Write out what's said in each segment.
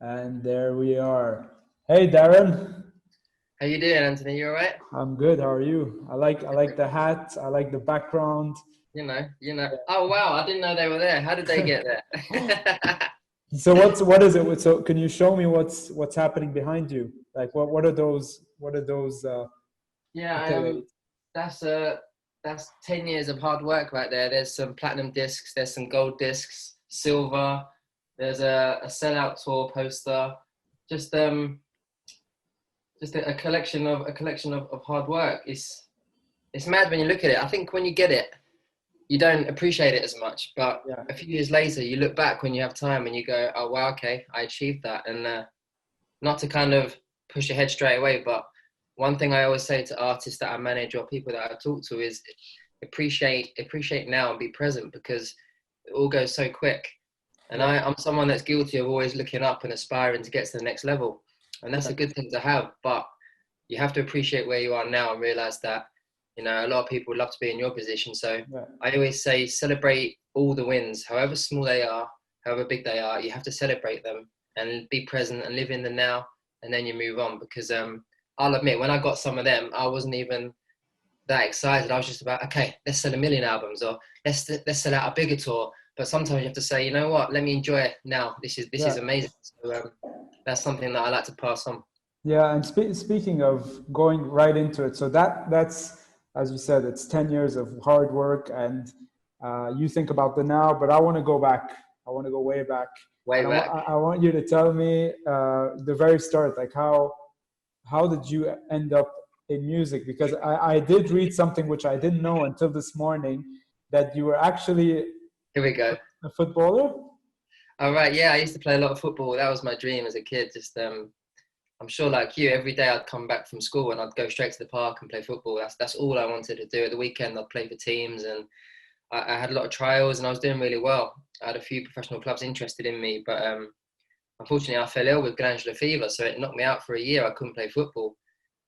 And there we are. Hey Darren, How you doing, Anthony? You all right? I'm good. How are you? I like the hat. I like the background. You know. Oh wow, I didn't know they were there. How did they get there? So what is it? So can you show me what's happening behind you? Like what are those Yeah, accolades? that's 10 years of hard work right there. There's some platinum discs, there's some gold discs, silver. There's a sellout tour poster. Just a collection of hard work. It's mad when you look at it. I think when you get it, you don't appreciate it as much. But Yeah, a few years later, you look back when you have time and you go, "Oh wow, okay, I achieved that." And not to kind of push ahead straight away, but one thing I always say to artists that I manage or people that I talk to is appreciate now and be present because it all goes so quick. And yeah, I'm someone that's guilty of always looking up and aspiring to get to the next level. And that's yeah, a good thing to have. But you have to appreciate where you are now and realize that, a lot of people would love to be in your position. So yeah. I always say celebrate all the wins, however small they are, however big they are. You have to celebrate them and be present and live in the now, and then you move on. Because I'll admit, when I got some of them, I wasn't even that excited. I was just about, okay, let's sell 1 million albums, or let's sell out a bigger tour. But sometimes you have to say, you know what, let me enjoy it now. This is Yeah. amazing. So that's something that I like to pass on. Yeah, and speaking of going right into it, so that's as you said, it's 10 years of hard work, and you think about the now, but I want to go back. I want to go way back, Way and back. I want you to tell me the very start, like how did you end up in music? Because I did read something which I didn't know until this morning that you were actually Here we go. a footballer. All right, yeah, I used to play a lot of football. That was my dream as a kid. Just I'm sure, like you, every day I'd come back from school and I'd go straight to the park and play football. That's all I wanted to do. At the weekend, I'd play for teams, and I had a lot of trials, and I was doing really well. I had a few professional clubs interested in me, but unfortunately, I fell ill with glandular fever, so it knocked me out for a year. I couldn't play football,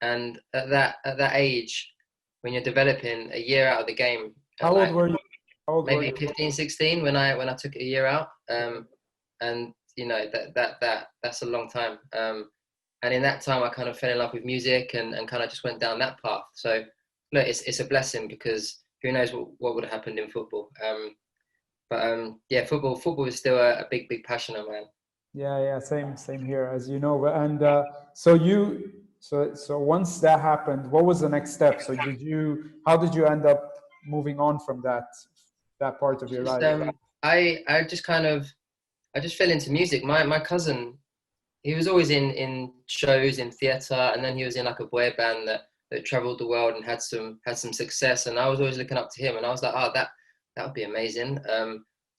and at that age, when you're developing, a year out of the game, at How old like were you? How old were maybe you? 15, 16, when I took a year out, and that's a long time. And in that time, I kind of fell in love with music and kind of just went down that path. So look, it's a blessing because who knows what would have happened in football. But yeah, football is still a big passion of mine. Yeah, yeah, same here, as you know. And so once that happened, what was the next step? So how did you end up moving on from that part of your Just life? I just fell into music. My cousin, he was always in shows in theatre, and then he was in like a boy band that traveled the world and had some success. And I was always looking up to him, and I was like, oh, that would be amazing.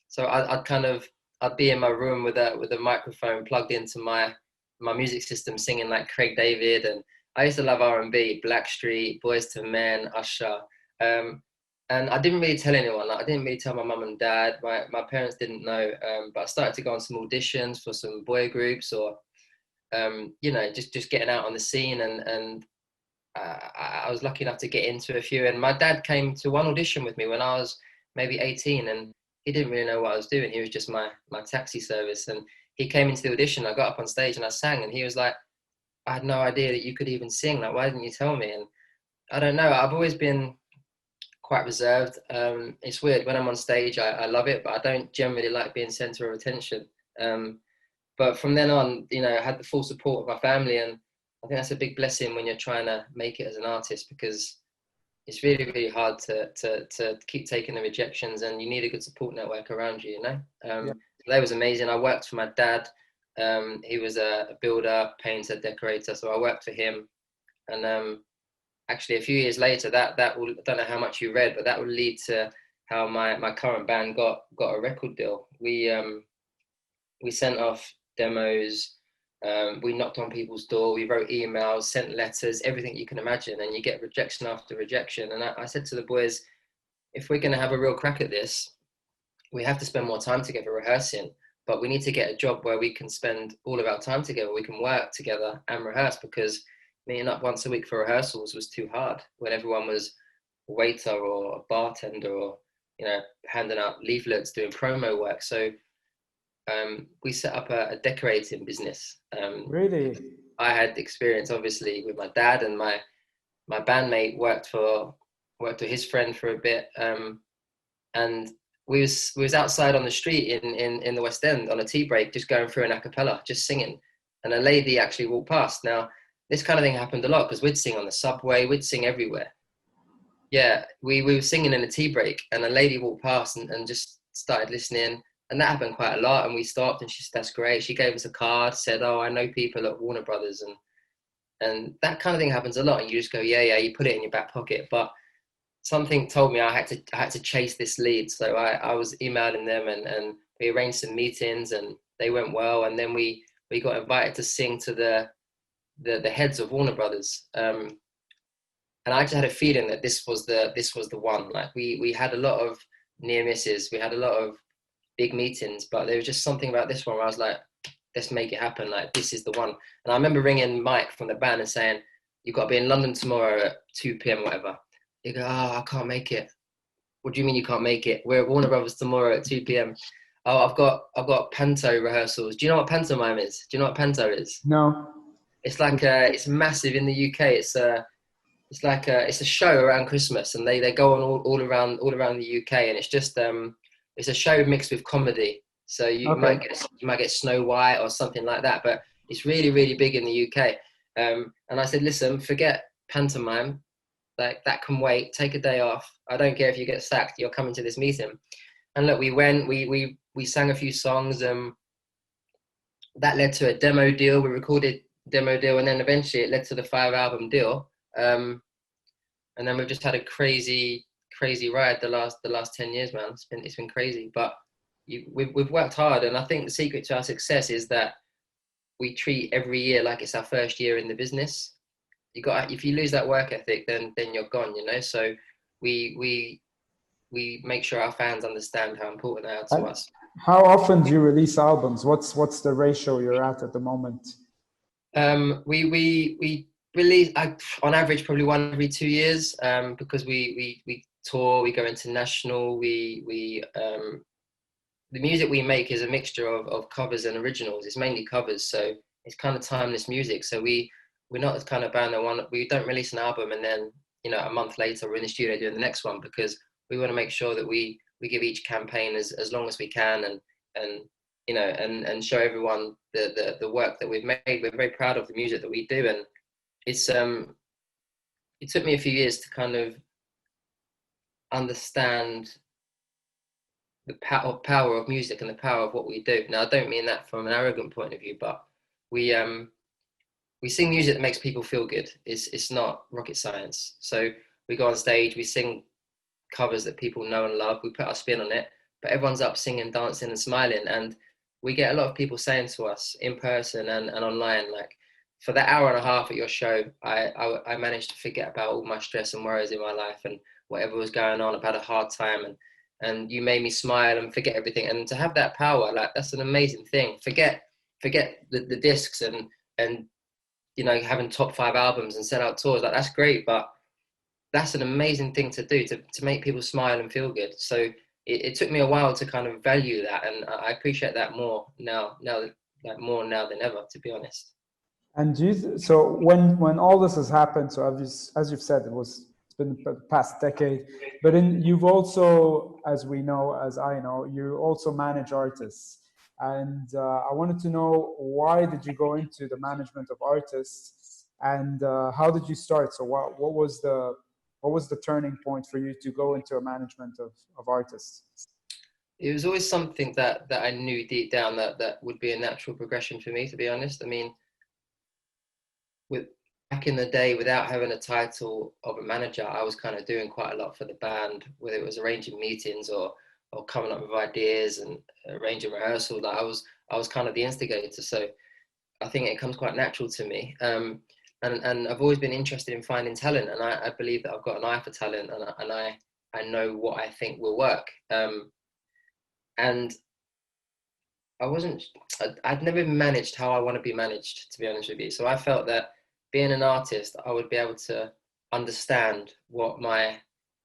So I'd be in my room with a microphone plugged into my music system, singing like Craig David, and I used to love R&B, Blackstreet, Boys to Men, Usher. Um, and I didn't really tell anyone. Like, I didn't really tell my mum and dad. My parents didn't know. But I started to go on some auditions for some boy groups, or just getting out on the scene, and I was lucky enough to get into a few. And my dad came to one audition with me when I was maybe 18, and he didn't really know what I was doing. He was just my taxi service, and he came into the audition. I got up on stage and I sang, and he was like, "I had no idea that you could even sing. Like, why didn't you tell me?" And I don't know. I've always been quite reserved. It's weird when I'm on stage. I love it, but I don't generally like being center of attention. Um, but from then on, I had the full support of my family, and I think that's a big blessing when you're trying to make it as an artist, because it's really, really hard to keep taking the rejections, and you need a good support network around you, Yeah. So that was amazing. I worked for my dad. He was a builder, painter, decorator, so I worked for him. And actually, a few years later, that will, I don't know how much you read, but that will lead to how my current band got a record deal. We sent off demos. We knocked on people's door. We wrote emails, sent letters, everything you can imagine, and you get rejection after rejection. And I said to the boys, if we're going to have a real crack at this, we have to spend more time together rehearsing. But we need to get a job where we can spend all of our time together. We can work together and rehearse, because meeting up once a week for rehearsals was too hard when everyone was a waiter or a bartender, or handing out leaflets, doing promo work. So we set up a decorating business. Really? I had experience obviously with my dad, and my bandmate worked with his friend for a bit, and we was outside on the street in the West End on a tea break, just going through an a cappella, just singing, and a lady actually walked past. Now this kind of thing happened a lot because we'd sing on the subway, we'd sing everywhere. Yeah, we were singing in a tea break, and a lady walked past and just started listening, and that happened quite a lot. And we stopped, and she said, "That's great." She gave us a card, said, "Oh, I know people at Warner Brothers," and that kind of thing happens a lot. And you just go, "Yeah, yeah," you put it in your back pocket. But something told me I had to chase this lead, so I was emailing them, and we arranged some meetings, and they went well. And then we got invited to sing to the heads of Warner Brothers. And I just had a feeling that this was the one. Like we had a lot of near misses, we had a lot of big meetings, but there was just something about this one where I was like, let's make it happen. Like this is the one. And I remember ringing Mike from the band and saying, "You've got to be in London tomorrow at 2 p.m. or whatever." He go, "Oh, I can't make it." "What do you mean you can't make it? We're at Warner Brothers tomorrow at 2 p.m. "Oh, I've got panto rehearsals." "Do you know what pantomime is? Do you know what panto is?" No. It's like it's massive in the UK. It's a show around Christmas, and they go on all around the UK, and it's a show mixed with comedy. So Okay. you might get Snow White or something like that, but it's really really big in the UK. And I said, "Listen, forget pantomime, like that can wait. Take a day off. I don't care if you get sacked. You're coming to this meeting." And look, we went. We sang a few songs. That led to a demo deal. We recorded demo deal, and then eventually it led to the 5 album deal. And then we've just had a crazy ride the last 10 years, man. It's been crazy, but we've worked hard, and I think the secret to our success is that we treat every year like it's our first year in the business. If you lose that work ethic, then you're gone, you know. So we make sure our fans understand how important they are to And us. how often do you release albums? What's the ratio you're at the moment? We release on average probably one every 2 years, because we tour, we go international. The music we make is a mixture of covers and originals. It's mainly covers, so it's kind of timeless music. So we're not the kind of band that we don't release an album and then a month later we're in the studio doing the next one, because we want to make sure that we give each campaign as long as we can, and and show everyone the work that we've made. We're very proud of the music that we do, and it took me a few years to kind of understand the power of music and the power of what we do. Now, I don't mean that from an arrogant point of view, but we we sing music that makes people feel good. It's not rocket science. So we go on stage, we sing covers that people know and love. We put our spin on it, but everyone's up singing, dancing, and smiling. And we get a lot of people saying to us in person and online, like, for that hour and a half at your show, I managed to forget about all my stress and worries in my life and whatever was going on. I've had a hard time, and you made me smile and forget everything. And to have that power, like, that's an amazing thing. Forget the discs and having top 5 albums and sell out tours. Like, that's great, but that's an amazing thing to do, to make people smile and feel good. So it took me a while to kind of value that, and I appreciate that more now, like more now than ever, to be honest. And so when all this has happened, so as you've said, it's been the past decade, but you've also, as we know, as I know, you also manage artists. And I wanted to know, why did you go into the management of artists, and how did you start? So what was the turning point for you to go into a management of artists? It was always something that I knew deep down that would be a natural progression for me, to be honest. I mean, with back in the day, without having a title of a manager, I was kind of doing quite a lot for the band, whether it was arranging meetings or coming up with ideas and arranging rehearsals. Like, I was kind of the instigator, so I think it comes quite natural to me. And I've always been interested in finding talent, and I believe that I've got an eye for talent, and I know what I think will work. And I'd never managed how I want to be managed, to be honest with you. So I felt that being an artist, I would be able to understand what my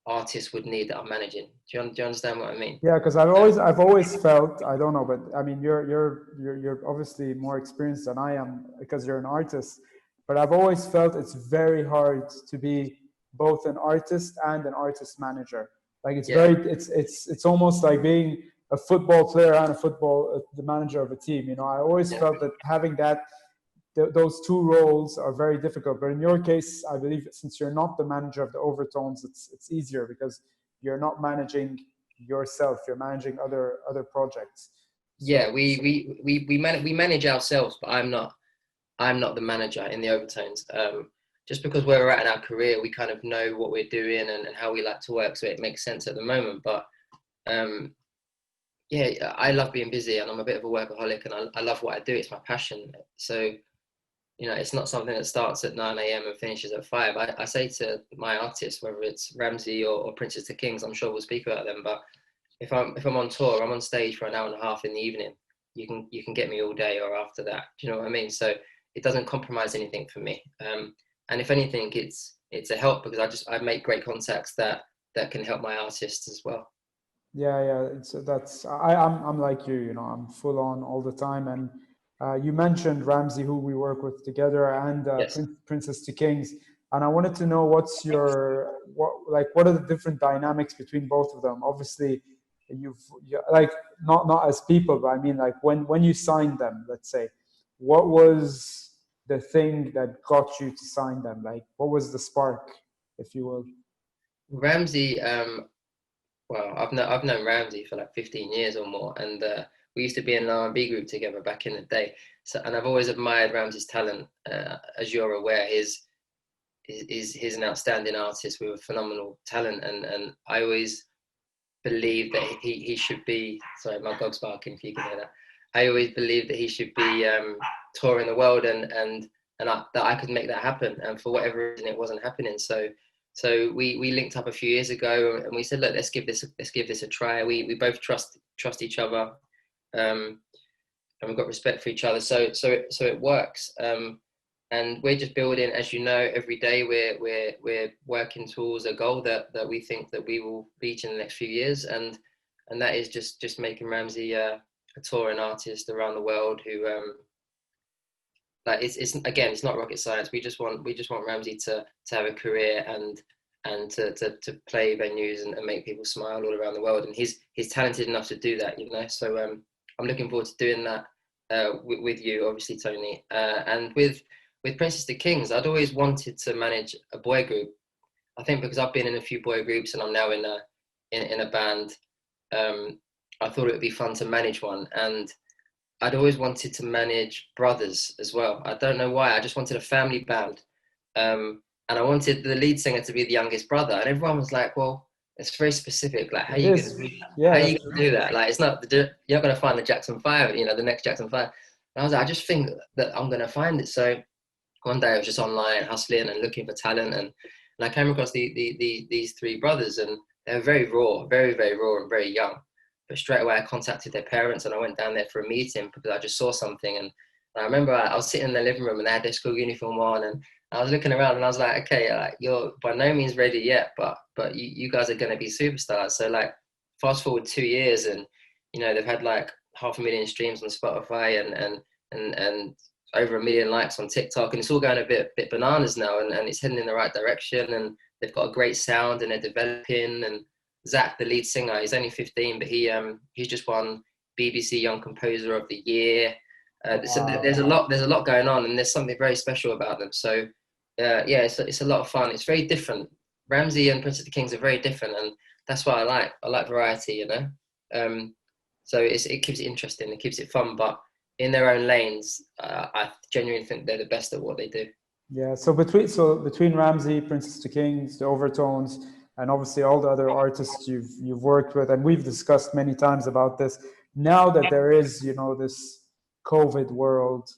artists would need that I'm managing. Do you understand what I mean? Yeah, because I've always felt, I don't know, but I mean you're obviously more experienced than I am because you're an artist, but I've always felt it's very hard to be both an artist and an artist manager. Like it's Yeah, very it's almost like being a football player and the manager of a team. You know, I always yeah. felt that having those two roles are very difficult. But in your case, I believe since you're not the manager of the Overtones, it's easier because you're not managing yourself, you're managing other projects. So Yeah, we manage ourselves, but I'm not the manager in the Overtones. Just because where we're at in our career, we kind of know what we're doing and how we like to work, so it makes sense at the moment. But um, yeah, I love being busy, and I'm a bit of a workaholic, and I love what I do. It's my passion. So it's not something that starts at 9 a.m. and finishes at 5. I say to my artists, whether it's Ramzi or Princess to Kings, I'm sure we'll speak about them, but if I'm on tour, I'm on stage for an hour and a half in the evening. You can get me all day or after that. Do you know what I mean? So it doesn't compromise anything for me. And if anything, it's a help because I make great contacts that can help my artists as well. yeah, I'm like you, I'm full on all the time. And you mentioned Ramsey, who we work with together, and Yes. Princess to Kings. And I wanted to know what are the different dynamics between both of them? Obviously, like not as people, but I mean like when you signed them, let's say, what was the thing that got you to sign them? Like, what was the spark, if you will? Ramsey, well, I've known Ramsey for like 15 years or more, and we used to be in an R&B group together back in the day. So, and I've always admired Ramsey's talent. As you're aware, he's an outstanding artist with a phenomenal talent, and I always believed that he should be. Sorry, my dog's barking. If you can hear that, I always believed that he should be touring the world, and that I could make that happen. And for whatever reason, it wasn't happening. So we linked up a few years ago, and we said, look, let's give this a try. We both trust each other, and we've got respect for each other. So it works. And we're just building, as you know, every day we're working towards a goal that we think that we will reach in the next few years, and that is just making Ramsey a touring artist around the world who like it's again, it's not rocket science. We just want Ramsey to have a career and to play venues and make people smile all around the world, and he's talented enough to do that, So I'm looking forward to doing that with you, obviously, Tony, and with Princess to Kings. I'd always wanted to manage a boy group. I think because I've been in a few boy groups and I'm now in a band. I thought it would be fun to manage one, and I'd always wanted to manage brothers as well. I don't know why. I just wanted a family band, and I wanted the lead singer to be the youngest brother. And everyone was like, "Well, it's very specific. Like, It is, how yeah, you that's gonna do that? Like, it's not you're not gonna find the Jackson Five, the next Jackson Five." And I was like, I just think that I'm gonna find it. So one day I was just online hustling and looking for talent, and I came across these three brothers, and they're very raw, very very raw, and very young. But straight away I contacted their parents, and I went down there for a meeting because I just saw something. And I remember I was sitting in the living room, and they had their school uniform on, and I was looking around, and I was like, okay, like you're by no means ready yet, but you guys are going to be superstars. So like fast forward 2 years, and they've had like 500,000 streams on Spotify, and over 1 million likes on TikTok, and it's all going a bit bananas now, and it's heading in the right direction, and they've got a great sound, and they're developing. And Zach, the lead singer, he's only 15, but he's just won BBC Young Composer of the Year. So there's a lot going on, and there's something very special about them. So yeah, it's a lot of fun. It's very different. Ramsey and Prince of the Kings are very different, and that's what I like. I like variety, so it keeps it interesting, it keeps it fun, but in their own lanes, I genuinely think they're the best at what they do. yeah. So between Ramsey, Princess to Kings, the Overtones, and obviously all the other artists you've worked with, and we've discussed many times about this. Now that there is, this COVID world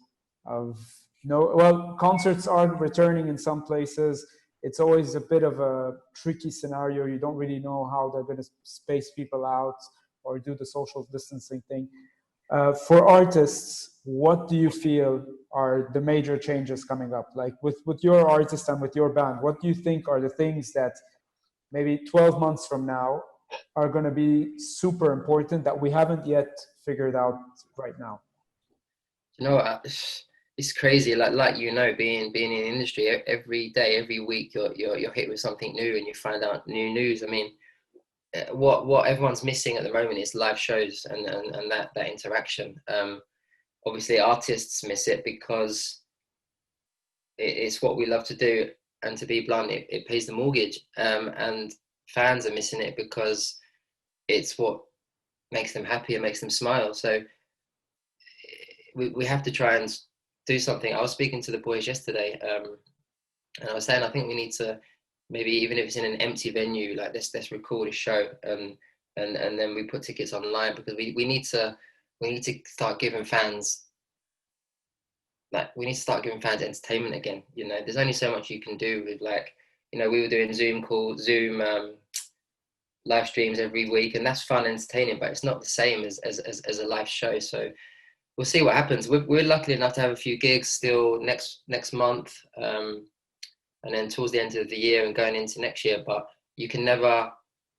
of no, well, concerts are returning in some places. It's always a bit of a tricky scenario. You don't really know how they're going to space people out or do the social distancing thing. For artists, what do you feel are the major changes coming up? Like with your artist and with your band, what do you think are the things that maybe 12 months from now are going to be super important that we haven't yet figured out right now? You know, it's crazy. Like being in the industry, every day, every week, you're hit with something new, and you find out new news. I mean, what everyone's missing at the moment is live shows and that interaction. Obviously, artists miss it because it's what we love to do, and to be blunt, it pays the mortgage. And fans are missing it because it's what makes them happy and makes them smile. So we have to try and do something. I was speaking to the boys yesterday, and I was saying I think we need to, maybe even if it's in an empty venue, like let's record a show, and then we put tickets online, because we need to start giving fans, entertainment again. You know, there's only so much you can do with, like, you know, we were doing Zoom live streams every week, and that's fun, entertaining, but it's not the same as a live show. So we'll see what happens. We're lucky enough to have a few gigs still next month, and then towards the end of the year and going into next year. But you can never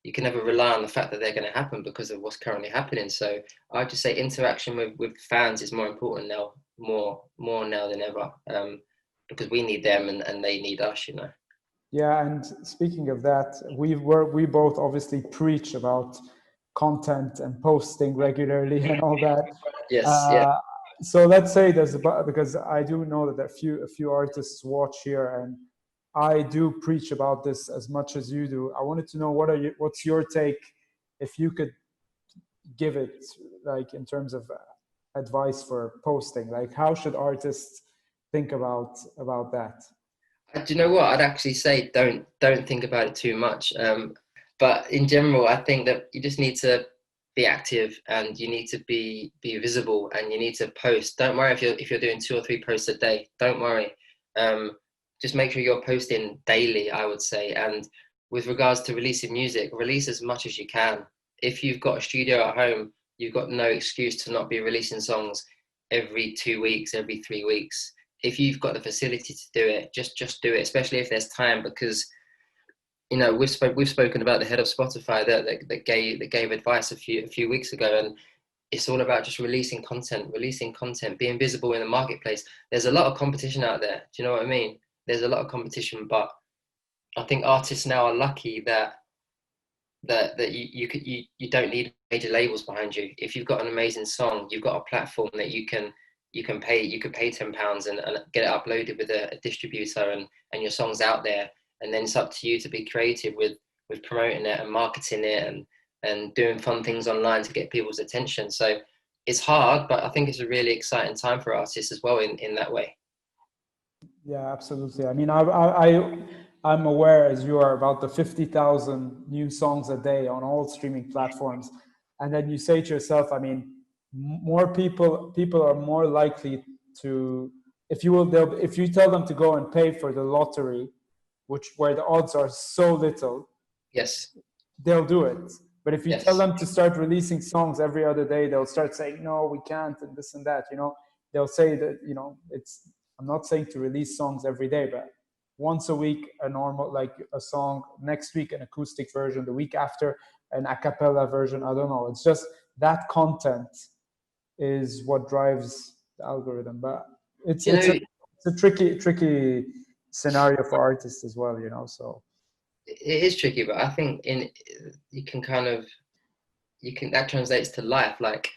rely on the fact that they're going to happen because of what's currently happening. So I'd just say interaction with fans is more important now, more now than ever, because we need them and they need us, you know. Yeah, and speaking of that, we both obviously preach about content and posting regularly and all that. Yes, yeah. So let's say because I do know that a few artists watch here, and I do preach about this as much as you do. I wanted to know what's your take, if you could give it, like, in terms of advice for posting. Like, how should artists think about that? Do you know what? I'd actually say don't think about it too much. But in general, I think that you just need to be active, and you need to be visible, and you need to post. Don't worry if you're doing 2 or 3 posts a day. Don't worry. Just make sure you're posting daily, I would say. And with regards to releasing music, release as much as you can. If you've got a studio at home, you've got no excuse to not be releasing songs every 2 weeks, every 3 weeks. If you've got the facility to do it, just do it, especially if there's time, because, you know, we've spoken about the head of Spotify that gave advice a few weeks ago, and it's all about just releasing content, being visible in the marketplace. There's a lot of competition out there. Do you know what I mean? There's a lot of competition, but I think artists now are lucky that you don't need major labels behind you. If you've got an amazing song, you've got a platform that you could pay £10 and get it uploaded with a distributor, and your song's out there. And then it's up to you to be creative with promoting it and marketing it, and doing fun things online to get people's attention. So it's hard, but I think it's a really exciting time for artists as well in that way. Yeah, absolutely. I mean, I'm aware, as you are, about the 50,000 new songs a day on all streaming platforms. And then you say to yourself, I mean, more people are more likely to, if you tell them to go and pay for the lottery, where the odds are so little, yes, they'll do it. But if you tell them to start releasing songs every other day, they'll start saying, no, we can't, and this and that. You know, they'll say that, you know, I'm not saying to release songs every day, but once a week, a normal, like a song, next week an acoustic version, the week after an a cappella version. I don't know. It's just that content is what drives the algorithm. But it's a tricky scenario for artists as well, you know. So it is tricky, but I think that translates to life. Like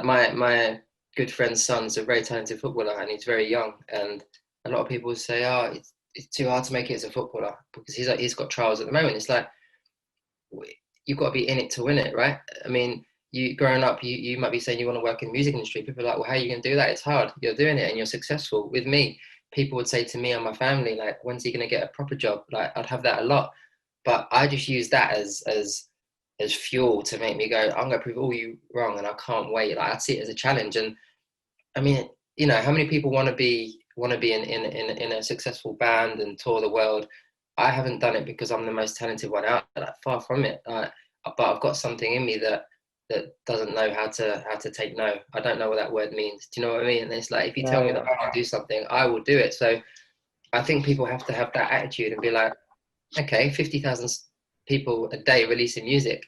my good friend's son's a very talented footballer, and he's very young. And a lot of people say, "Oh, it's too hard to make it as a footballer because he's got trials at the moment." It's like, you've got to be in it to win it, right? I mean, you growing up, you might be saying you want to work in the music industry. People are like, well, how are you going to do that? It's hard. You're doing it and you're successful. With me, people would say to me and my family, like, when's he going to get a proper job? Like, I'd have that a lot, but I just use that as fuel to make me go, I'm going to prove all you wrong, and I can't wait. Like, I see it as a challenge. And I mean, you know, how many people want to be in a successful band and tour the world? I haven't done it because I'm the most talented one out there. Like, far from it. But I've got something in me that doesn't know how to take no. I don't know what that word means. Do you know what I mean? And it's like, if you tell me that I can't do something, I will do it. So I think people have to have that attitude and be like, okay, 50,000 people a day releasing music.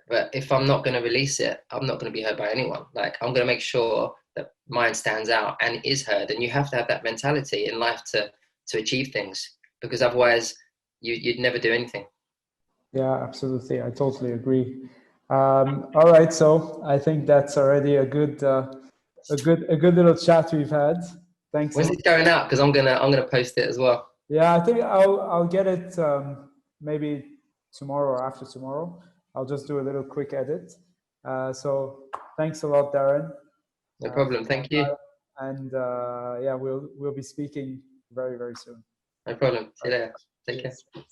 But if I'm not going to release it, I'm not going to be heard by anyone. Like, I'm going to make sure that mine stands out and is heard. And you have to have that mentality in life to achieve things, because otherwise you'd never do anything. Yeah, absolutely. I totally agree. All right, so I think that's already a good little chat we've had. Thanks a When's lot. it going out? Because I'm gonna post it as well. Yeah, I think I'll get it maybe tomorrow or after tomorrow. I'll just do a little quick edit. So thanks a lot, Darren. No problem. Thank you. And yeah, we'll be speaking very, very soon. No problem. See All you right. later. Take care. Cheers.